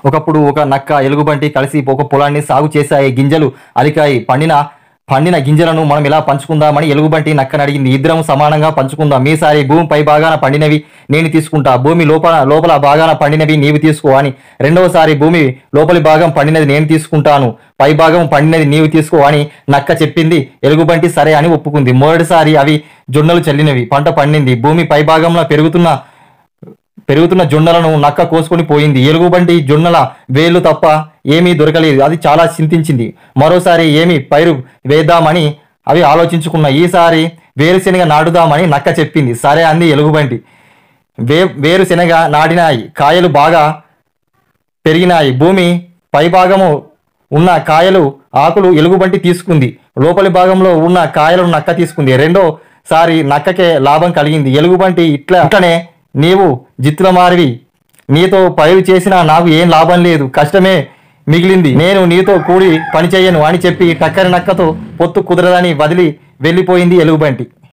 ఒకప్పుడు ఒక నక్క ఎలుగుబంటి కలిసి ఒక పొలాన్ని సాగు చేశాయి. గింజలు అలికాయి. పండిన గింజలను మనం ఎలా పంచుకుందామని ఎలుగుబంటి నక్కని అడిగింది. ఇద్దరం సమానంగా పంచుకుందాం. ఈసారి భూమి పై భాగాన పండినవి నేను తీసుకుంటా, భూమి లోపల భాగాన పండినవి నీవు తీసుకో అని. రెండవసారి భూమి లోపలి భాగం పండినది నేను తీసుకుంటాను, పై భాగం పండినది నీవు తీసుకో అని నక్క చెప్పింది. ఎలుగుబంటి సరే అని ఒప్పుకుంది. మొదటిసారి అవి జొన్నలు చల్లినవి. పంట పండింది. భూమి పై భాగంలో పెరుగుతున్న జొన్నలను నక్క కోసుకొని పోయింది. ఎలుగుబంటి జొన్నల వేళ్ళు తప్ప ఏమీ దొరకలేదు. అది చాలా చింతించింది. మరోసారి ఏమి పైరు వేద్దామని అవి ఆలోచించుకున్న. ఈసారి వేరుశెనగ నాటుదామని నక్క చెప్పింది. సరే అంది ఎలుగుబంటి. వేరుశెనగ నాటినాయి. కాయలు బాగా పెరిగినాయి. భూమి పైభాగము ఉన్న కాయలు ఆకులు ఎలుగుబంటి తీసుకుంది. లోపలి భాగంలో ఉన్న కాయలను నక్క తీసుకుంది. రెండోసారి నక్కకే లాభం కలిగింది. ఎలుగుబంటి ఇట్లనే నీవు జిత్తుల మారివి, నీతో పైరు చేసినా నాకు ఏం లాభం లేదు, కష్టమే మిగిలింది, నేను నీతో కూడి పని చెయ్యను అని చెప్పి టక్కరి నక్కతో పొత్తు కుదరదని వదిలి వెళ్ళిపోయింది ఎలుగుబంటి.